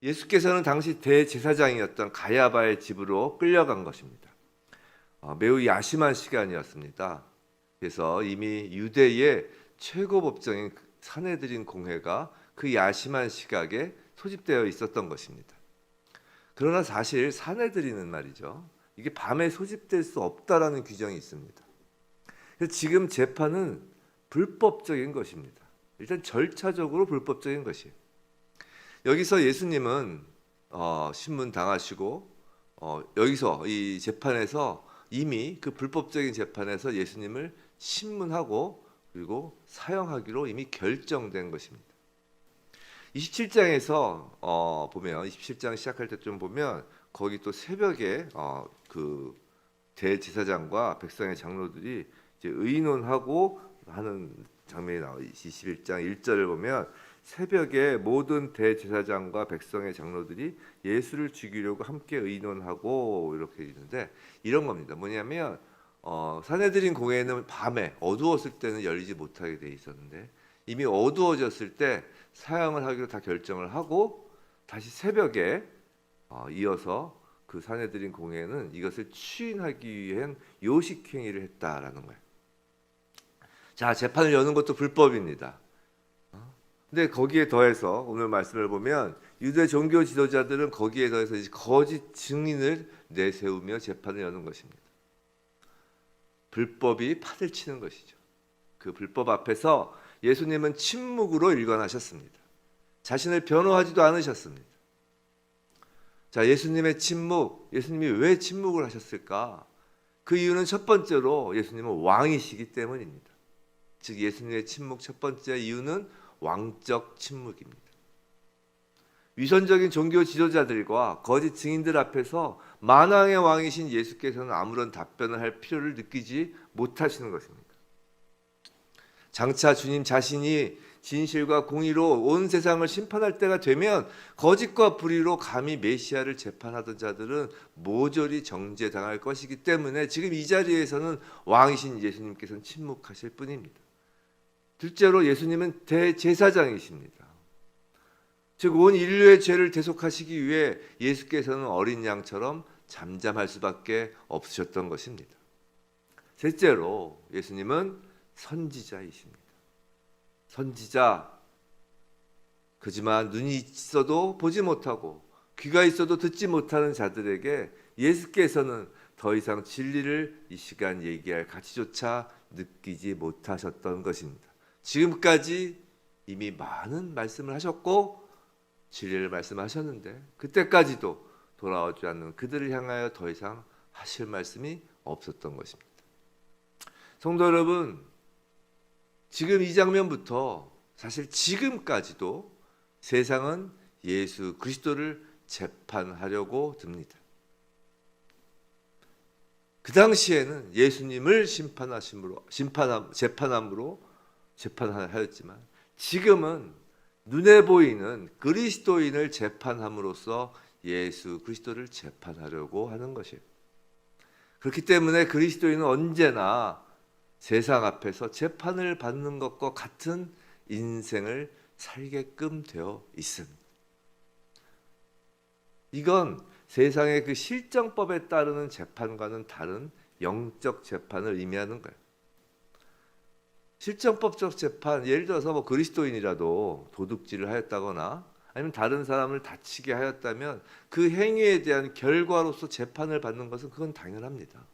예수께서는 당시 대제사장이었던 가야바의 집으로 끌려간 것입니다. 매우 야심한 시간이었습니다. 그래서 이미 유대의 최고 법정인 산헤드린 공회가 그 야심한 시각에 소집되어 있었던 것입니다. 그러나 사실 산헤드린은 말이죠, 이게 밤에 소집될 수 없다라는 규정이 있습니다. 그래서 지금 재판은 불법적인 것입니다. 일단 절차적으로 불법적인 것이에요. 여기서 예수님은 신문 당하시고 여기서 이 재판에서 이미 그 불법적인 재판에서 예수님을 신문하고 그리고 사형하기로 이미 결정된 것입니다. 27장에서 보면 27장 시작할 때 좀 보면 거기 또 새벽에 그 대제사장과 백성의 장로들이 이제 의논하고 하는 장면이 나와요. 21장 1절을 보면 새벽에 모든 대제사장과 백성의 장로들이 예수를 죽이려고 함께 의논하고 이렇게 있는데 이런 겁니다. 뭐냐면 산헤드린 공회는 밤에 어두웠을 때는 열리지 못하게 돼 있었는데 이미 어두워졌을 때 사형을 하기로 다 결정을 하고 다시 새벽에 이어서 그 산헤드린 공회는 이것을 추인하기 위한 요식행위를 했다라는 거예요. 자, 재판을 여는 것도 불법입니다. 근데 거기에 더해서 오늘 말씀을 보면 유대 종교 지도자들은 거기에 더해서 이제 거짓 증인을 내세우며 재판을 여는 것입니다. 불법이 판을 치는 것이죠. 그 불법 앞에서 예수님은 침묵으로 일관하셨습니다. 자신을 변호하지도 않으셨습니다. 자, 예수님의 침묵, 예수님이 왜 침묵을 하셨을까? 그 이유는 첫 번째로 예수님은 왕이시기 때문입니다. 즉 예수님의 침묵 첫 번째 이유는 왕적 침묵입니다. 위선적인 종교 지도자들과 거짓 증인들 앞에서 만왕의 왕이신 예수께서는 아무런 답변을 할 필요를 느끼지 못하시는 것입니다. 장차 주님 자신이 진실과 공의로 온 세상을 심판할 때가 되면 거짓과 불의로 감히 메시아를 재판하던 자들은 모조리 정죄당할 것이기 때문에 지금 이 자리에서는 왕이신 예수님께서는 침묵하실 뿐입니다. 둘째로 예수님은 대제사장이십니다. 즉 온 인류의 죄를 대속하시기 위해 예수께서는 어린 양처럼 잠잠할 수밖에 없으셨던 것입니다. 셋째로 예수님은 선지자이십니다. 선지자, 그지만 눈이 있어도 보지 못하고 귀가 있어도 듣지 못하는 자들에게 예수께서는 더 이상 진리를 이 시간 얘기할 가치조차 느끼지 못하셨던 것입니다. 지금까지 이미 많은 말씀을 하셨고 진리를 말씀하셨는데 그때까지도 돌아오지 않는 그들을 향하여 더 이상 하실 말씀이 없었던 것입니다. 성도 여러분, 지금 이 장면부터 사실 지금까지도 세상은 예수 그리스도를 재판하려고 듭니다. 그 당시에는 예수님을 재판하였지만 지금은 눈에 보이는 그리스도인을 재판함으로써 예수 그리스도를 재판하려고 하는 것이에요. 그렇기 때문에 그리스도인은 언제나 세상 앞에서 재판을 받는 것과 같은 인생을 살게끔 되어 있습니다. 이건 세상의 그 실정법에 따르는 재판과는 다른 영적 재판을 의미하는 거예요. 실정법적 재판, 예를 들어서 뭐 그리스도인이라도 도둑질을 하였다거나 아니면 다른 사람을 다치게 하였다면 그 행위에 대한 결과로서 재판을 받는 것은 그건 당연합니다.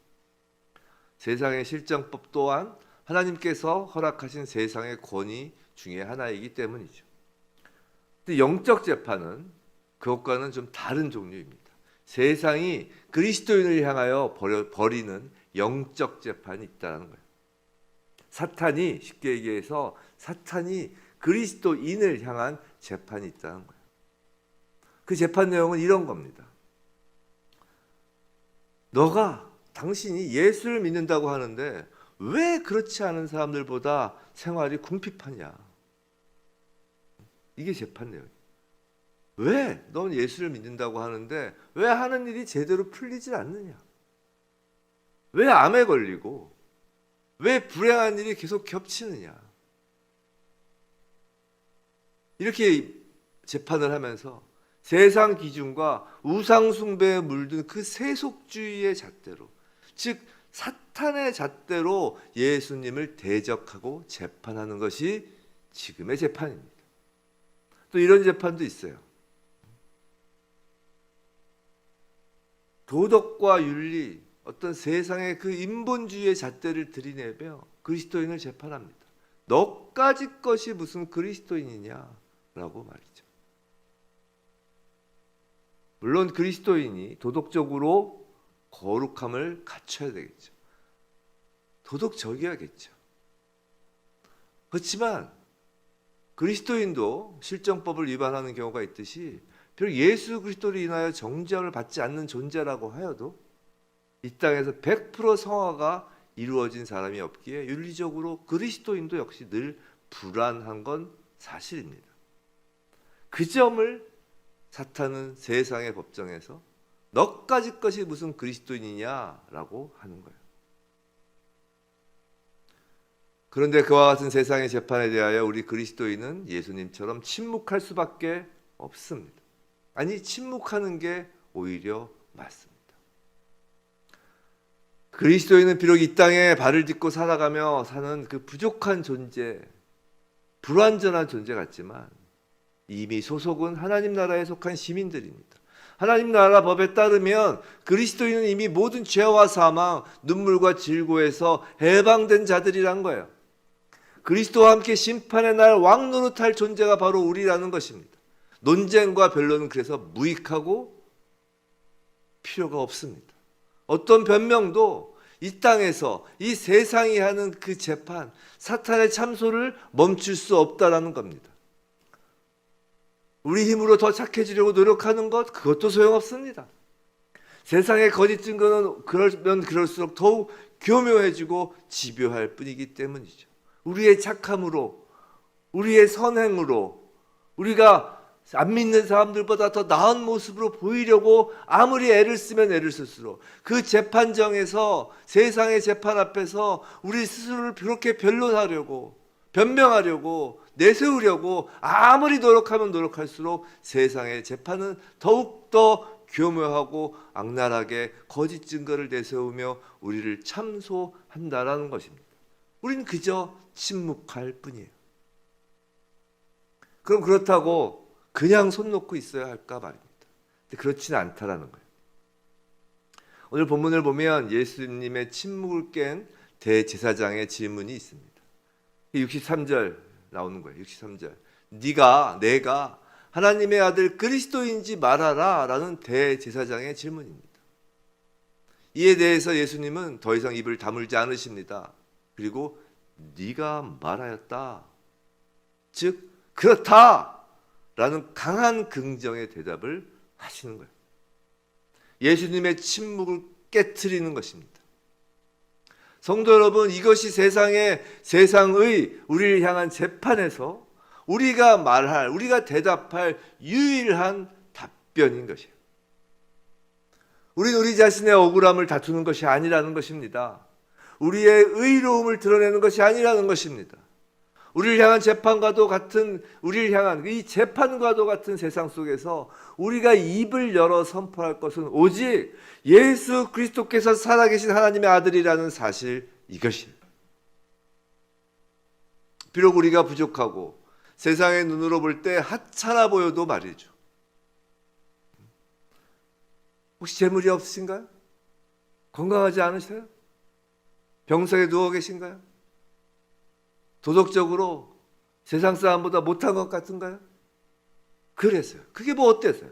세상의 실정법 또한 하나님께서 허락하신 세상의 권위 중에 하나이기 때문이죠. 근데 영적 재판은 그것과는 좀 다른 종류입니다. 세상이 그리스도인을 향하여 벌이는 영적 재판이 있다는 거예요. 사탄이, 쉽게 얘기해서 사탄이 그리스도인을 향한 재판이 있다는 거예요. 그 재판 내용은 이런 겁니다. 당신이 예수를 믿는다고 하는데 왜 그렇지 않은 사람들보다 생활이 궁핍하냐? 이게 재판 내용이에요. 왜 넌 예수를 믿는다고 하는데 왜 하는 일이 제대로 풀리지 않느냐? 왜 암에 걸리고 왜 불행한 일이 계속 겹치느냐? 이렇게 재판을 하면서 세상 기준과 우상 숭배에 물든 그 세속주의의 잣대로, 즉 사탄의 잣대로 예수님을 대적하고 재판하는 것이 지금의 재판입니다. 또 이런 재판도 있어요. 도덕과 윤리, 어떤 세상의 그 인본주의의 잣대를 들이내며 그리스도인을 재판합니다. 너까지 것이 무슨 그리스도인이냐라고 말이죠. 물론 그리스도인이 도덕적으로 거룩함을 갖춰야 되겠죠. 도덕적이어야겠죠. 그렇지만 그리스도인도 실정법을 위반하는 경우가 있듯이 비록 예수 그리스도를 인하여 정죄를 받지 않는 존재라고 하여도 이 땅에서 100% 성화가 이루어진 사람이 없기에 윤리적으로 그리스도인도 역시 늘 불안한 건 사실입니다. 그 점을 사탄은 세상의 법정에서 너까지 것이 무슨 그리스도인이냐라고 하는 거예요. 그런데 그와 같은 세상의 재판에 대하여 우리 그리스도인은 예수님처럼 침묵할 수밖에 없습니다. 아니, 침묵하는 게 오히려 맞습니다. 그리스도인은 비록 이 땅에 발을 딛고 살아가며 사는 그 부족한 존재, 불완전한 존재 같지만 이미 소속은 하나님 나라에 속한 시민들입니다. 하나님 나라 법에 따르면 그리스도인은 이미 모든 죄와 사망, 눈물과 질고에서 해방된 자들이란 거예요. 그리스도와 함께 심판의 날 왕노릇할 존재가 바로 우리라는 것입니다. 논쟁과 변론은 그래서 무익하고 필요가 없습니다. 어떤 변명도 이 땅에서 이 세상이 하는 그 재판, 사탄의 참소를 멈출 수 없다라는 겁니다. 우리 힘으로 더 착해지려고 노력하는 것, 그것도 소용없습니다. 세상의 거짓 증거는 그러면 그럴수록 더욱 교묘해지고 집요할 뿐이기 때문이죠. 우리의 착함으로, 우리의 선행으로, 우리가 안 믿는 사람들보다 더 나은 모습으로 보이려고 아무리 애를 쓰면 애를 쓸수록 그 재판정에서, 세상의 재판 앞에서 우리 스스로를 그렇게 변론하려고, 변명하려고, 내세우려고 아무리 노력하면 노력할수록 세상의 재판은 더욱더 교묘하고 악랄하게 거짓 증거를 내세우며 우리를 참소한다라는 것입니다. 우리는 그저 침묵할 뿐이에요. 그럼 그렇다고 그냥 손 놓고 있어야 할까 말입니다. 근데 그렇지는 않다라는 거예요. 오늘 본문을 보면 예수님의 침묵을 깬 대제사장의 질문이 있습니다. 63절 나오는 거예요. 63절. 내가 하나님의 아들 그리스도인지 말하라 라는 대제사장의 질문입니다. 이에 대해서 예수님은 더 이상 입을 다물지 않으십니다. 그리고 네가 말하였다, 즉 그렇다 라는 강한 긍정의 대답을 하시는 거예요. 예수님의 침묵을 깨트리는 것입니다. 성도 여러분, 이것이 세상의 우리를 향한 재판에서 우리가 대답할 유일한 답변인 것이에요. 우리는 우리 자신의 억울함을 다투는 것이 아니라는 것입니다. 우리의 의로움을 드러내는 것이 아니라는 것입니다. 우리를 향한 이 재판과도 같은 세상 속에서 우리가 입을 열어 선포할 것은 오직 예수 그리스도께서 살아계신 하나님의 아들이라는 사실, 이것입니다. 비록 우리가 부족하고 세상의 눈으로 볼 때 하찮아 보여도 말이죠. 혹시 재물이 없으신가요? 건강하지 않으세요? 병석에 누워 계신가요? 도덕적으로 세상 사람보다 못한 것 같은가요? 그랬어요. 그게 뭐 어때서요?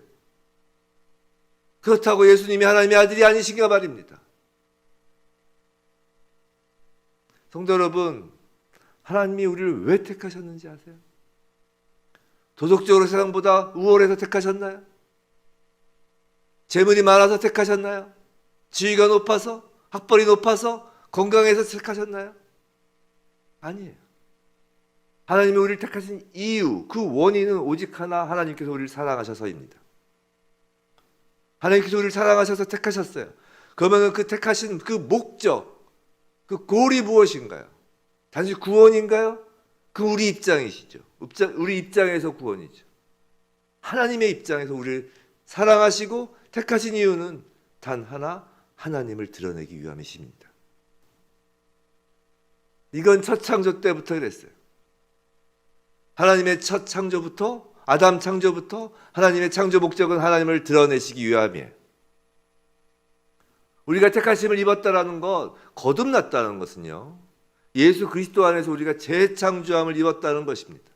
그렇다고 예수님이 하나님의 아들이 아니신가 말입니다. 성도 여러분, 하나님이 우리를 왜 택하셨는지 아세요? 도덕적으로 세상보다 우월해서 택하셨나요? 재물이 많아서 택하셨나요? 지위가 높아서? 학벌이 높아서? 건강해서 택하셨나요? 아니에요. 하나님이 우리를 택하신 이유, 그 원인은 오직 하나, 하나님께서 우리를 사랑하셔서입니다. 하나님께서 우리를 사랑하셔서 택하셨어요. 그러면 그 택하신 그 목적, 그 골이 무엇인가요? 단지 구원인가요? 그 우리 입장이시죠. 우리 입장에서 구원이죠. 하나님의 입장에서 우리를 사랑하시고 택하신 이유는 단 하나, 하나님을 드러내기 위함이십니다. 이건 첫 창조 때부터 그랬어요. 하나님의 첫 창조부터, 아담 창조부터 하나님의 창조 목적은 하나님을 드러내시기 위함이에요. 우리가 택하심을 입었다라는 것, 거듭났다는 것은요, 예수 그리스도 안에서 우리가 재창조함을 입었다는 것입니다.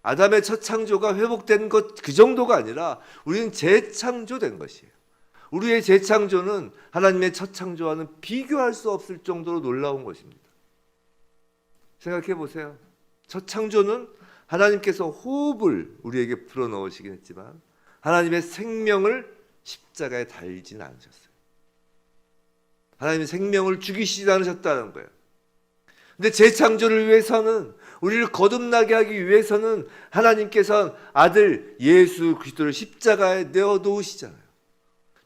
아담의 첫 창조가 회복된 것 그 정도가 아니라 우리는 재창조된 것이에요. 우리의 재창조는 하나님의 첫 창조와는 비교할 수 없을 정도로 놀라운 것입니다. 생각해 보세요. 첫 창조는 하나님께서 호흡을 우리에게 불어넣으시긴 했지만 하나님의 생명을 십자가에 달지는 않으셨어요. 하나님의 생명을 죽이시지 않으셨다는 거예요. 근데 재창조를 위해서는, 우리를 거듭나게 하기 위해서는 하나님께서는 아들 예수 그리스도를 십자가에 내어 놓으시잖아요.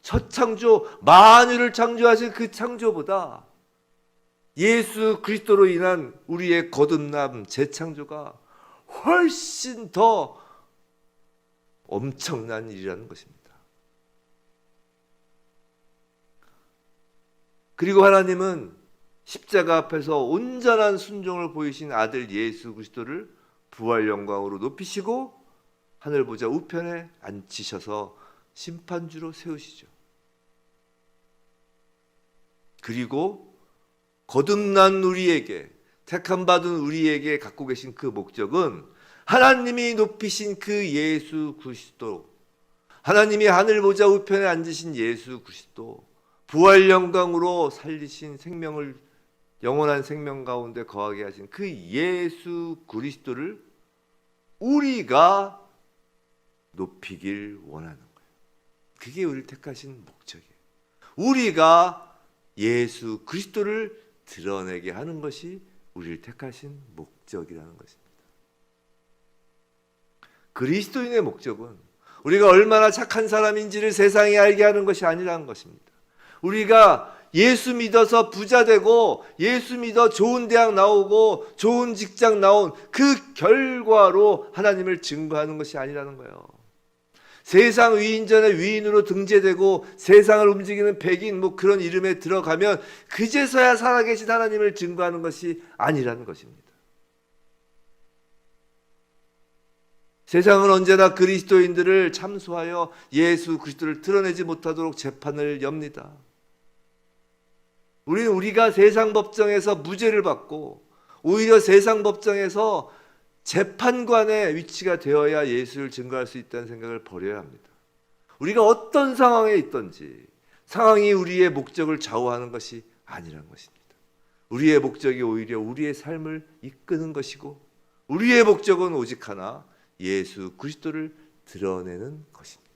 첫 창조, 만유를 창조하신 그 창조보다 예수 그리스도로 인한 우리의 거듭남, 재창조가 훨씬 더 엄청난 일이라는 것입니다. 그리고 하나님은 십자가 앞에서 온전한 순종을 보이신 아들 예수 그리스도를 부활 영광으로 높이시고 하늘 보좌 우편에 앉히셔서 심판주로 세우시죠. 그리고 거듭난 우리에게, 택함 받은 우리에게 갖고 계신 그 목적은 하나님이 높이신 그 예수 그리스도, 하나님이 하늘 보좌 우편에 앉으신 예수 그리스도, 부활 영광으로 살리신 생명을, 영원한 생명 가운데 거하게 하신 그 예수 그리스도를 우리가 높이길 원하는 거예요. 그게 우리를 택하신 목적이에요. 우리가 예수 그리스도를 드러내게 하는 것이 우리를 택하신 목적이라는 것입니다. 그리스도인의 목적은 우리가 얼마나 착한 사람인지를 세상에 알게 하는 것이 아니라는 것입니다. 우리가 예수 믿어서 부자 되고 예수 믿어 좋은 대학 나오고 좋은 직장 나온 그 결과로 하나님을 증거하는 것이 아니라는 거예요. 세상 위인전에 위인으로 등재되고 세상을 움직이는 백인 뭐 그런 이름에 들어가면 그제서야 살아계신 하나님을 증거하는 것이 아니라는 것입니다. 세상은 언제나 그리스도인들을 참소하여 예수 그리스도를 드러내지 못하도록 재판을 엽니다. 우리가 세상 법정에서 무죄를 받고 오히려 세상 법정에서 재판관의 위치가 되어야 예수를 증거할 수 있다는 생각을 버려야 합니다. 우리가 어떤 상황에 있든지 상황이 우리의 목적을 좌우하는 것이 아니라는 것입니다. 우리의 목적이 오히려 우리의 삶을 이끄는 것이고 우리의 목적은 오직 하나, 예수 그리스도를 드러내는 것입니다.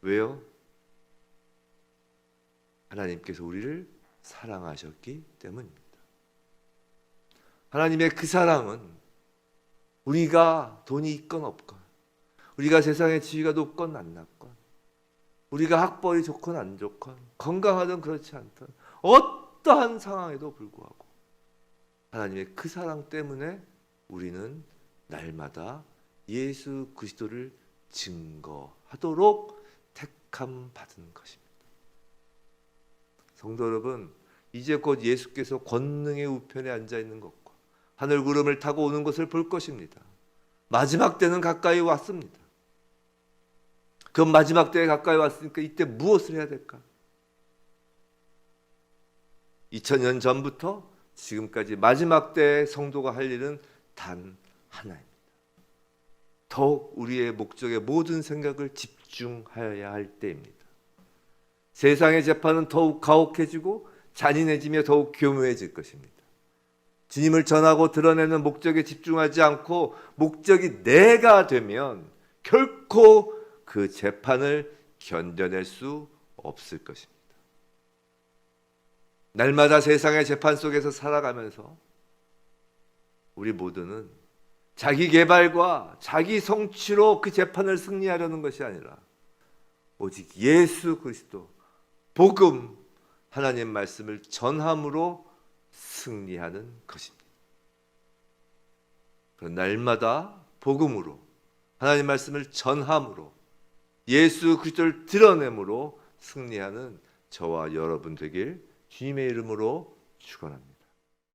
왜요? 하나님께서 우리를 사랑하셨기 때문입니다. 하나님의 그 사랑은 우리가 돈이 있건 없건, 우리가 세상의 지위가 높건 안 낮건, 우리가 학벌이 좋건 안 좋건, 건강하든 그렇지 않든 어떠한 상황에도 불구하고 하나님의 그 사랑 때문에 우리는 날마다 예수 그리스도를 증거하도록 택함 받은 것입니다. 성도 여러분, 이제 곧 예수께서 권능의 우편에 앉아 있는 것과 하늘 구름을 타고 오는 것을 볼 것입니다. 마지막 때는 가까이 왔습니다. 그 마지막 때에 가까이 왔으니까 이때 무엇을 해야 될까? 2000년 전부터 지금까지 마지막 때의 성도가 할 일은 단 하나입니다. 더욱 우리의 목적에 모든 생각을 집중하여야 할 때입니다. 세상의 재판은 더욱 가혹해지고 잔인해지며 더욱 교묘해질 것입니다. 주님을 전하고 드러내는 목적에 집중하지 않고 목적이 내가 되면 결코 그 재판을 견뎌낼 수 없을 것입니다. 날마다 세상의 재판 속에서 살아가면서 우리 모두는 자기 개발과 자기 성취로 그 재판을 승리하려는 것이 아니라 오직 예수 그리스도, 복음, 하나님 말씀을 전함으로 승리하는 것입니다. 날마다 복음으로 하나님 말씀을 전함으로 예수 그리스도를 드러내므로 승리하는 저와 여러분 되길 주님의 이름으로 축원합니다.